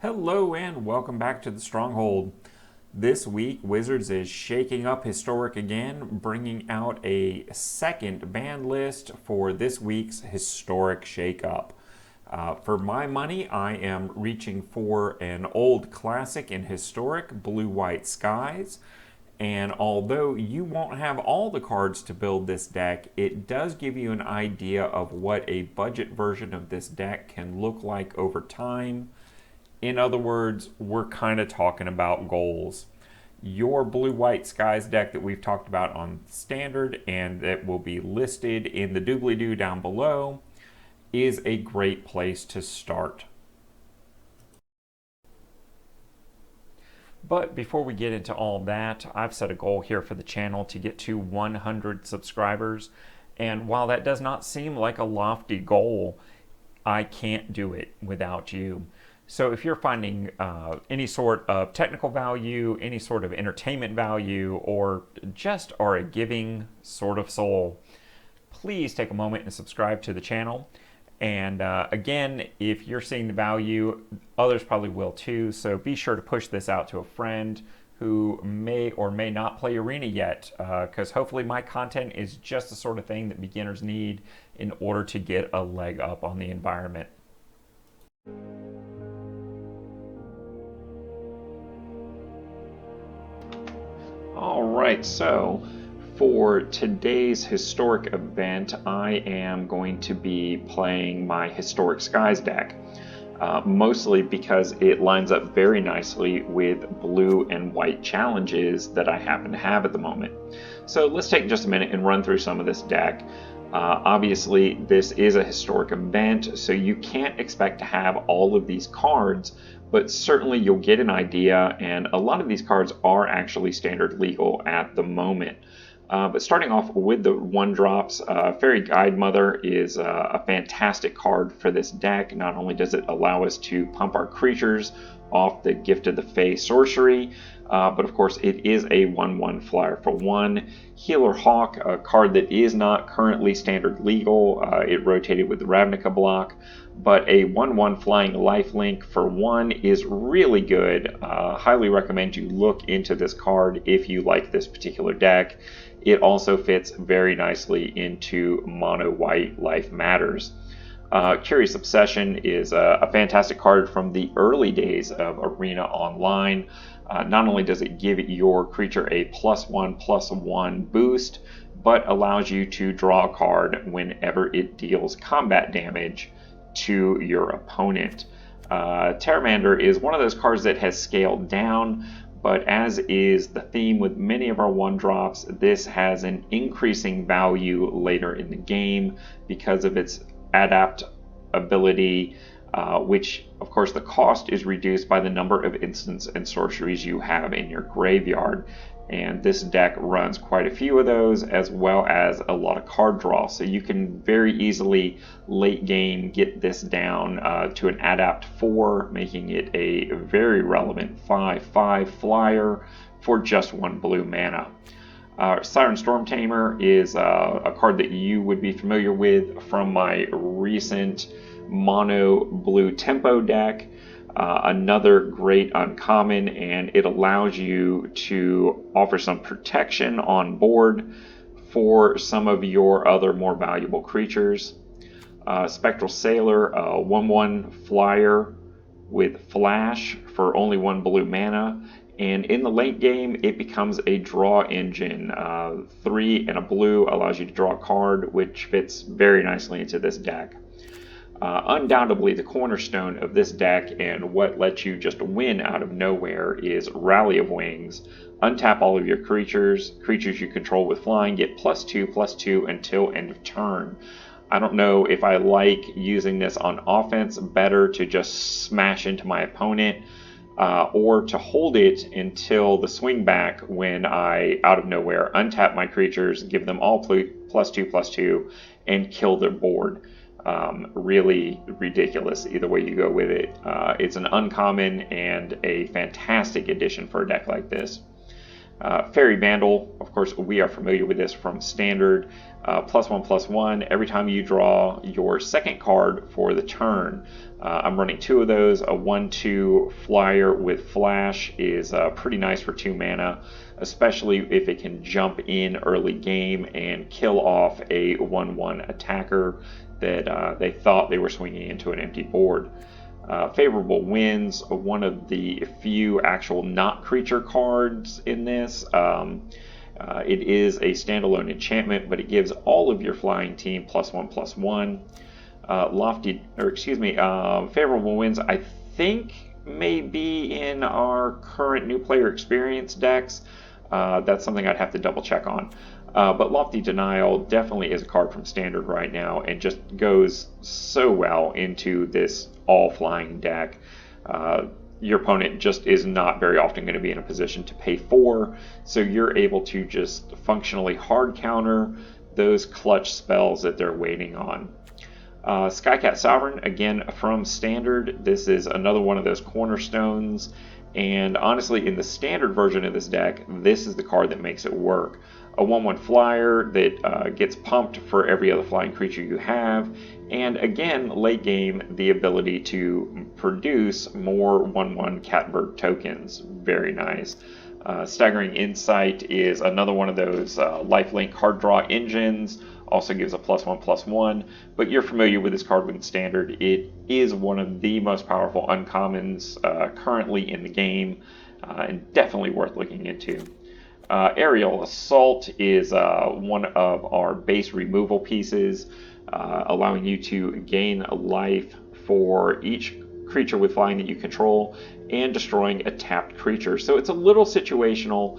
Hello and welcome back to the Stronghold. This week, Wizards is shaking up Historic again, bringing out a second ban list for this week's Historic Shakeup. For my money, I am reaching for an old classic in Historic, Blue-White Skies. And although you won't have all the cards to build this deck, it does give you an idea of what a budget version of this deck can look like over time. In other words, we're kind of talking about goals. Your Blue-White Skies deck that we've talked about on Standard and that will be listed in the doobly-doo down below is a great place to start. But before we get into all that, I've set a goal here for the channel to get to 100 subscribers. And while that does not seem like a lofty goal, I can't do it without you. So if you're finding any sort of technical value, any sort of entertainment value, or just are a giving sort of soul, please take a moment and subscribe to the channel. And again, if you're seeing the value, others probably will too. So be sure to push this out to a friend who may or may not play Arena yet, because hopefully my content is just the sort of thing that beginners need in order to get a leg up on the environment. Alright, so for today's Historic event, I am going to be playing my Historic Skies deck, mostly because it lines up very nicely with blue and white challenges that I happen to have at the moment. So let's take just a minute and run through some of this deck. Obviously, this is a Historic event, so you can't expect to have all of these cards, but certainly you'll get an idea, and a lot of these cards are actually standard legal at the moment. But starting off with the 1-drops, Faerie Guidemother is a fantastic card for this deck. Not only does it allow us to pump our creatures off the Gift of the Fae sorcery, but of course it is a 1/1 flyer for 1. Healer Hawk, a card that is not currently standard legal. It rotated with the Ravnica block, but a 1/1 flying lifelink for 1 is really good. Highly recommend you look into this card if you like this particular deck. It also fits very nicely into mono white Life Matters. Curious Obsession is a fantastic card from the early days of Arena Online. Not only does it give your creature a +1/+1 boost, but allows you to draw a card whenever it deals combat damage to your opponent. Pteramander is one of those cards that has scaled down, but as is the theme with many of our 1-drops, this has an increasing value later in the game because of its adapt ability, which of course the cost is reduced by the number of instants and sorceries you have in your graveyard. And this deck runs quite a few of those, as well as a lot of card draw. So you can very easily late game get this down to an adapt 4, making it a very relevant 5/5 flyer for just 1 blue mana. Siren Stormtamer is a card that you would be familiar with from my recent mono blue tempo deck. Another great uncommon, and it allows you to offer some protection on board for some of your other more valuable creatures. Spectral Sailor, a 1/1 flyer with flash for only 1 blue mana, and in the late game it becomes a draw engine. 3 and a blue allows you to draw a card, which fits very nicely into this deck. Undoubtedly the cornerstone of this deck and what lets you just win out of nowhere is Rally of Wings. Untap all of your creatures. Creatures you control with flying get +2/+2 until end of turn. I don't know if I like using this on offense better to just smash into my opponent, or to hold it until the swing back when I, out of nowhere, untap my creatures, give them all +2/+2, and kill their board. Really ridiculous either way you go with it. It's an uncommon and a fantastic addition for a deck like this. Faerie Vandal, of course, we are familiar with this from Standard. +1/+1, every time you draw your second card for the turn. I'm running 2 of those. A 1/2 flyer with flash is pretty nice for 2 mana, especially if it can jump in early game and kill off a 1/1 attacker that they thought they were swinging into an empty board. Favorable Winds, one of the few actual not creature cards in this. It is a standalone enchantment, but it gives all of your flying team +1/+1. Favorable Winds, I think, may be in our current new player experience decks. That's something I'd have to double check on. But Lofty Denial definitely is a card from Standard right now and just goes so well into this all-flying deck. Your opponent just is not very often going to be in a position to pay 4, so you're able to just functionally hard counter those clutch spells that they're waiting on. Skycat Sovereign, again from Standard, this is another one of those cornerstones, and honestly in the Standard version of this deck, this is the card that makes it work. A 1/1 flyer that gets pumped for every other flying creature you have, and again, late game, the ability to produce more 1/1 Catbird tokens. Very nice. Staggering Insight is another one of those lifelink card draw engines, also gives a +1/+1, but you're familiar with this card with Standard. It is one of the most powerful uncommons currently in the game, and definitely worth looking into. Aerial Assault is one of our base removal pieces, allowing you to gain a life for each creature with flying that you control and destroying a tapped creature. So it's a little situational.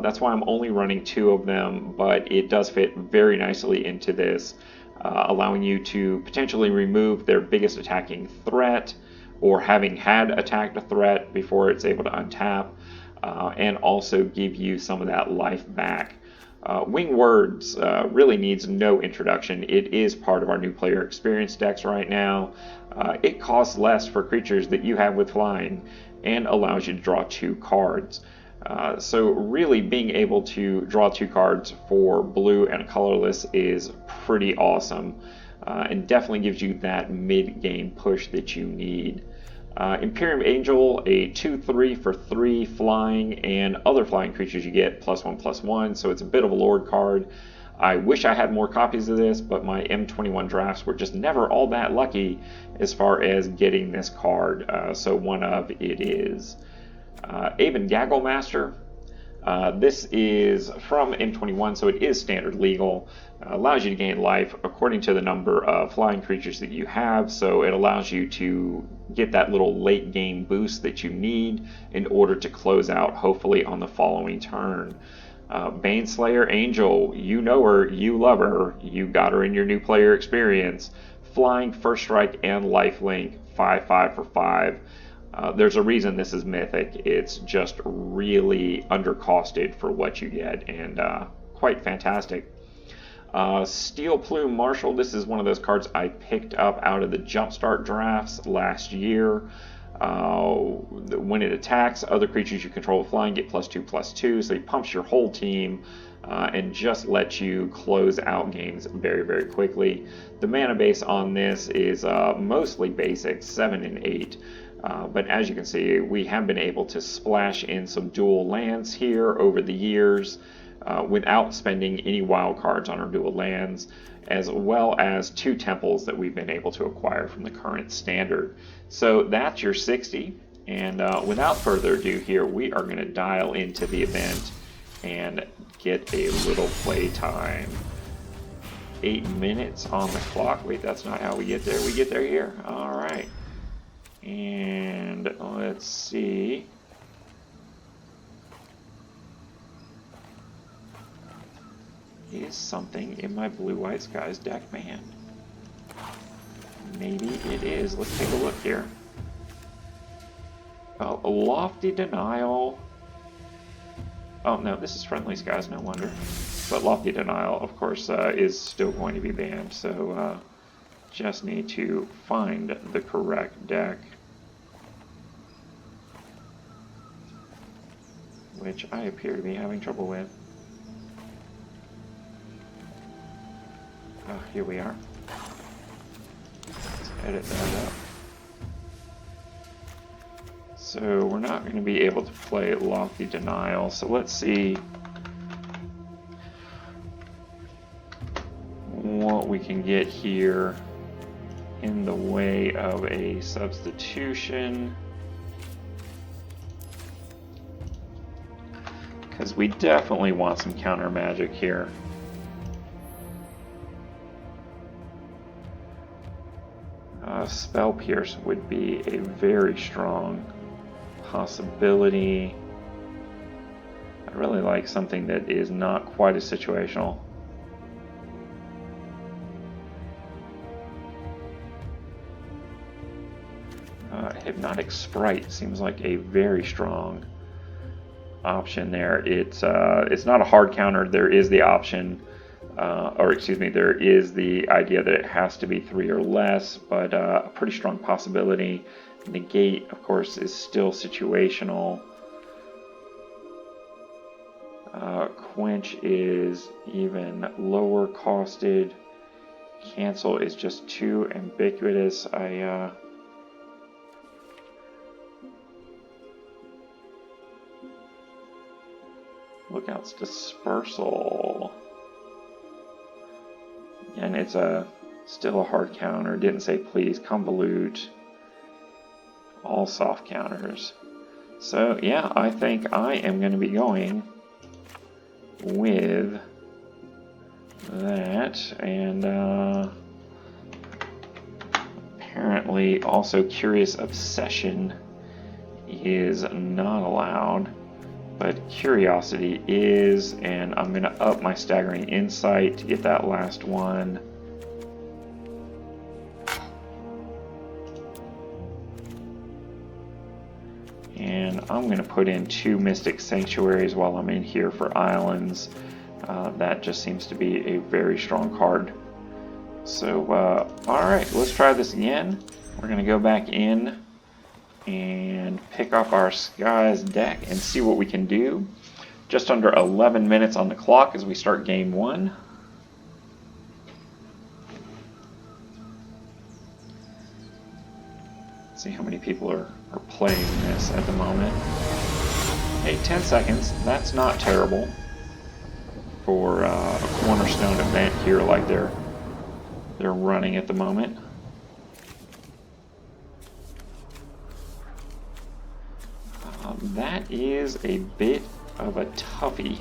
That's why I'm only running 2 of them, but it does fit very nicely into this, allowing you to potentially remove their biggest attacking threat or having had attacked a threat before it's able to untap. And also give you some of that life back. Wing Words really needs no introduction. It is part of our new player experience decks right now. It costs less for creatures that you have with flying and allows you to draw 2 cards. So really being able to draw 2 cards for blue and a colorless is pretty awesome, and definitely gives you that mid-game push that you need. Imperium Angel, a 2/3 for 3 flying, and other flying creatures you get +1/+1, so it's a bit of a Lord card. I wish I had more copies of this, but my M21 drafts were just never all that lucky as far as getting this card, so one of it is. Aven Gagglemaster. This is from M21, so it is Standard legal. Allows you to gain life according to the number of flying creatures that you have, so it allows you to get that little late game boost that you need in order to close out, hopefully, on the following turn. Baneslayer Angel, you know her, you love her, you got her in your new player experience. Flying, First Strike, and Lifelink, 5/5 for 5. There's a reason this is mythic. It's just really undercosted for what you get, and quite fantastic. Steel Plume Marshal, this is one of those cards I picked up out of the Jumpstart drafts last year. When it attacks, other creatures you control flying get +2/+2, so he pumps your whole team and just lets you close out games very, very quickly. The mana base on this is mostly basic, 7 and 8. But as you can see, we have been able to splash in some dual lands here over the years without spending any wild cards on our dual lands, as well as 2 temples that we've been able to acquire from the current Standard. So that's your 60, and without further ado here, we are going to dial into the event and get a little play time. 8 minutes on the clock. Wait, that's not how we get there. We get there here. All right. And let's see. Is something in my Blue-White Skies deck banned? Maybe it is. Let's take a look here. Oh, a Lofty Denial. Oh no, this is Friendly Skies, no wonder. But Lofty Denial, of course, is still going to be banned, so just need to find the correct deck. which I appear to be having trouble with. Oh, here we are. Let's edit that up. So we're not going to be able to play Lofty Denial, so let's see what we can get here in the way of a substitution. Because we definitely want some counter magic here. Spell Pierce would be a very strong possibility. I really like something that is not quite as situational. Hypnotic Sprite seems like a very strong option there. It's not a hard counter. There is the option, there is the idea that it has to be 3 or less, but a pretty strong possibility. Negate, of course, is still situational. Quench is even lower costed. Cancel is just too ambiguous. Lookout's Dispersal. And it's still a hard counter. Didn't say please. Convolute. All soft counters. So yeah, I think I am going to be going with that. And apparently also Curious Obsession is not allowed. But Curiosity is, and I'm going to up my Staggering Insight to get that last one. And I'm going to put in 2 Mystic Sanctuaries while I'm in here for Islands. That just seems to be a very strong card. So, alright, let's try this again. We're going to go back in and pick up our Skies deck and see what we can do. Just under 11 minutes on the clock as we start game 1. Let's see how many people are playing this at the moment. Hey, 10 seconds. That's not terrible for a cornerstone event here like they're running at the moment. That is a bit of a toughie.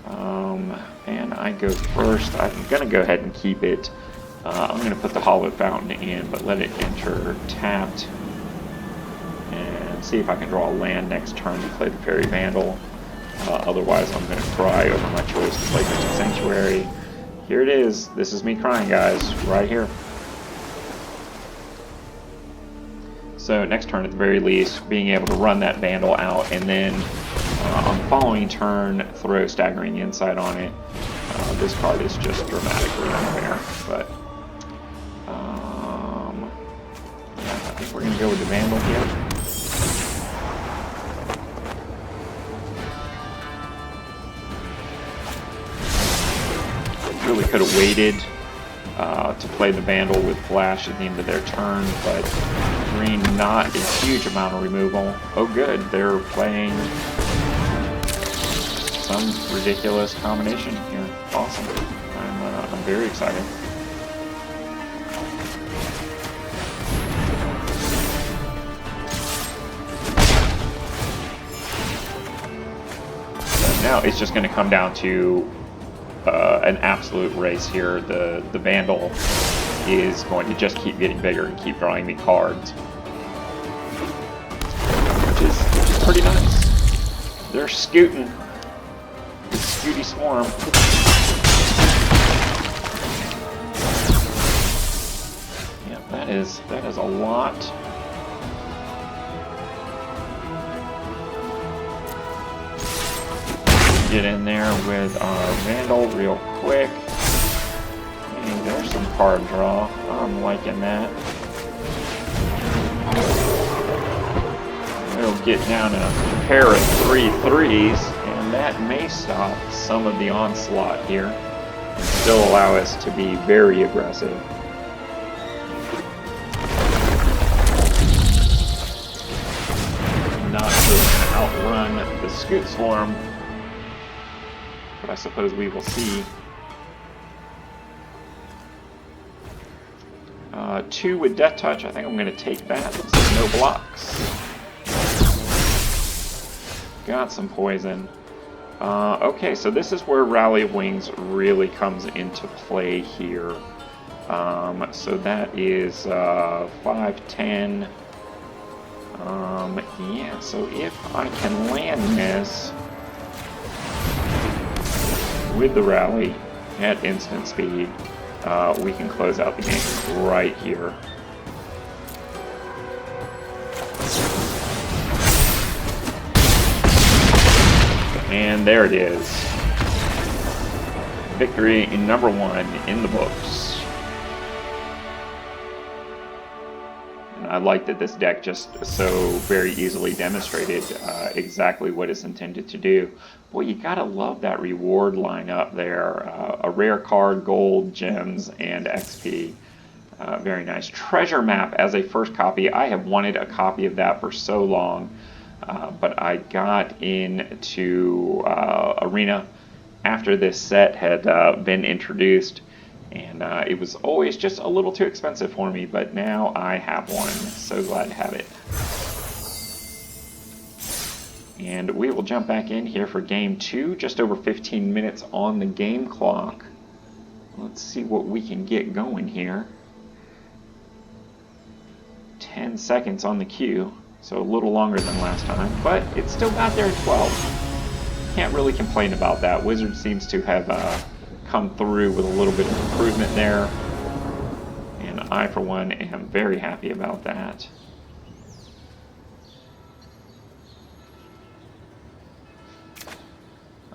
And I go first. I'm going to go ahead and keep it. I'm going to put the Hollow Fountain in, but let it enter tapped. And see if I can draw a land next turn to play the Faerie Vandal. Otherwise, I'm going to cry over my choice to play Mystic Sanctuary. Here it is. This is me crying, guys. Right here. So next turn, at the very least, being able to run that Vandal out, and then on the following turn, throw Staggering Insight on it. This card is just dramatically unfair, but yeah, I think we're going to go with the Vandal here. Really could have waited to play the Vandal with Flash at the end of their turn, but green, not a huge amount of removal. Oh good, they're playing some ridiculous combination here. Awesome. I'm very excited. So now it's just going to come down to an absolute race here. The Vandal is going to just keep getting bigger and keep drawing me cards, which is pretty nice. They're scooting. The Scooty Swarm. Yeah, that is a lot. Get in there with our Vandal real quick. And there's some card draw. I'm liking that. Oh get down a pair of 3/3s, and that may stop some of the onslaught here and still allow us to be very aggressive. Not to outrun the Scoot Swarm, but I suppose we will see. 2 with Death Touch. I think I'm going to take that. No blocks. Got some poison. Okay, so this is where Rally of Wings really comes into play here. So that is 5, 10. Yeah, so if I can land this with the rally at instant speed, we can close out the game right here. And there it is. Victory in number 1 in the books. And I like that this deck just so very easily demonstrated exactly what it's intended to do. Boy, you gotta love that reward lineup there. A rare card, gold, gems, and XP. Very nice. Treasure Map as a first copy. I have wanted a copy of that for so long. But I got into Arena after this set had been introduced, and it was always just a little too expensive for me, but now I have one. So glad to have it. And we will jump back in here for game 2, just over 15 minutes on the game clock. Let's see what we can get going here. 10 seconds on the queue. So a little longer than last time, but it still got there at 12. Can't really complain about that. Wizard seems to have come through with a little bit of improvement there. And I, for one, am very happy about that.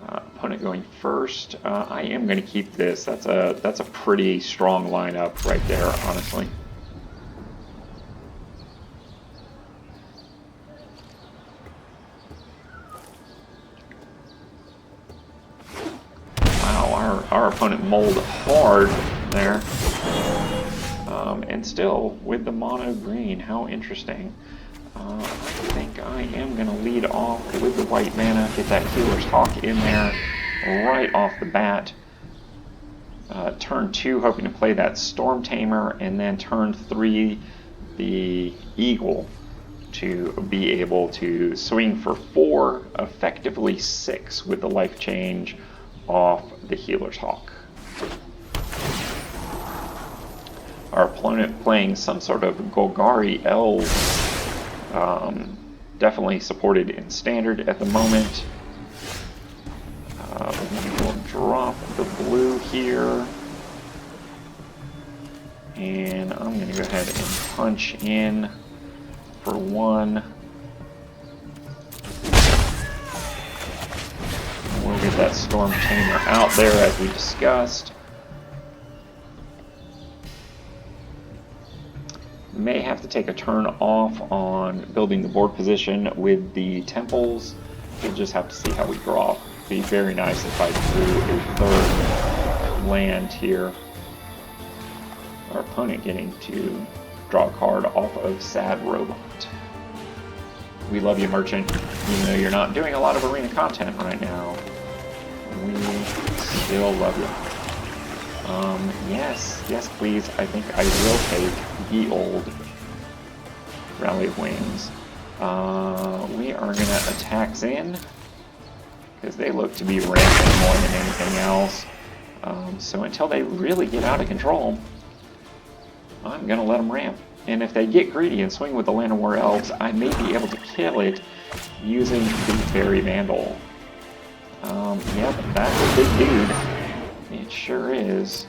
Opponent going first. I am going to keep this. That's a pretty strong lineup right there, honestly. Our opponent mulled hard there. And still, with the mono green, how interesting. I think I am going to lead off with the white mana, get that Healer's Hawk in there right off the bat. Turn 2, hoping to play that Stormtamer, and then turn 3, the Eagle, to be able to swing for 4, effectively 6 with the life change off the Healer's Hawk. Our opponent playing some sort of Golgari Elves, definitely supported in Standard at the moment. We will drop the blue here, and I'm going to go ahead and punch in for 1. We'll get that Stormtamer out there as we discussed. May have to take a turn off on building the board position with the temples. We'll just have to see how we draw. It'd be very nice if I drew a 3rd land here. Our opponent getting to draw a card off of Sad Robot. We love you, Merchant, even though you're not doing a lot of arena content right now. We still love you. Yes, please. I think I will take the old Rally of Wings. We are going to attack Zin, because they look to be ramping more than anything else. So until they really get out of control, I'm going to let them ramp. And if they get greedy and swing with the Land of War Elves, I may be able to kill it using the Faerie Vandal. Yep, that's a big dude. It sure is.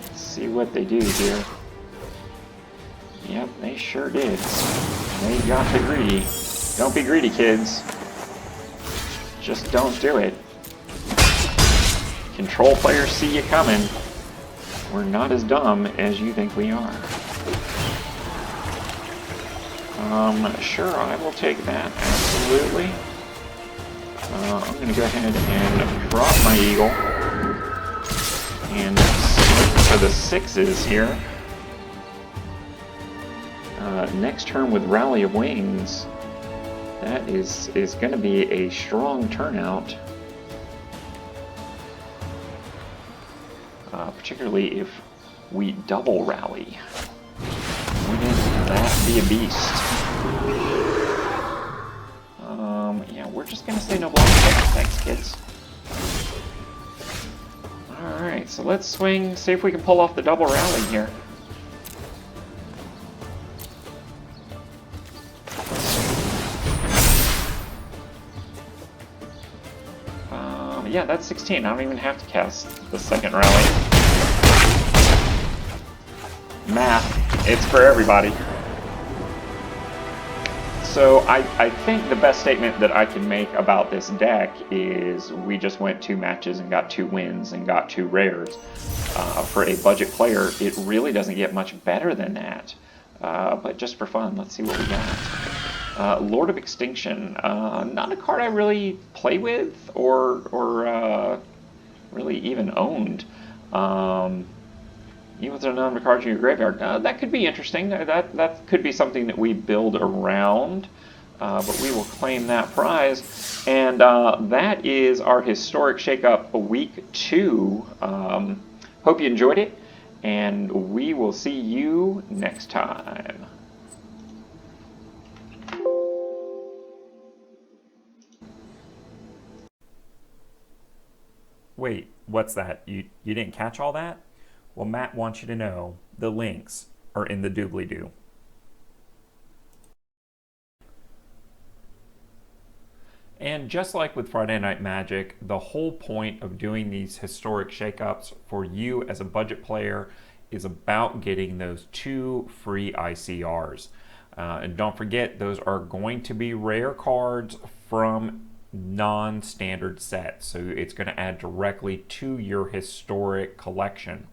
Let's see what they do here. Yep, they sure did. They got the greedy. Don't be greedy, kids. Just don't do it. Control players see you coming. We're not as dumb as you think we are. Sure, I will take that, absolutely. I'm going to go ahead and drop my Eagle and swing for the 6s here. Next turn with Rally of Wings, that is going to be a strong turnout. Particularly if we double rally. Wouldn't that be a beast? Yeah, we're just gonna say no block. Thanks, kids. Alright, so let's swing, see if we can pull off the double rally here. Yeah, that's 16. I don't even have to cast the second rally. Math, it's for everybody. So I think the best statement that I can make about this deck is we just went 2 matches and got 2 wins and got 2 rares. For a budget player, it really doesn't get much better than that. But just for fun, let's see what we got. Lord of Extinction, not a card I really play with or really even owned. Even with a number of cards in your graveyard, that could be interesting. That could be something that we build around, but we will claim that prize. And that is our Historic Shakeup Week 2. Hope you enjoyed it, and we will see you next time. Wait, what's that? You didn't catch all that? Well, Matt wants you to know the links are in the doobly-doo. And just like with Friday Night Magic, the whole point of doing these historic shakeups for you as a budget player is about getting those 2 free ICRs. And don't forget, those are going to be rare cards from non-standard sets, so it's going to add directly to your historic collection.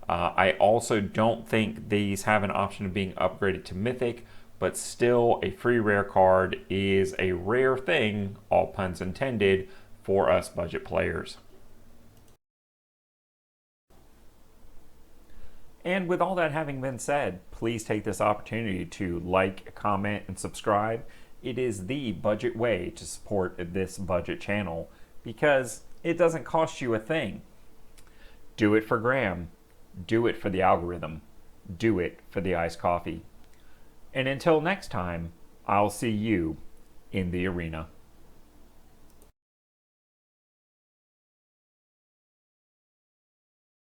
I also don't think these have an option of being upgraded to Mythic, but still a free rare card is a rare thing, all puns intended, for us budget players. And with all that having been said, please take this opportunity to like, comment, and subscribe. It is the budget way to support this budget channel because it doesn't cost you a thing. Do it for Graham. Do it for the algorithm. Do it for the iced coffee. And until next time, I'll see you in the arena.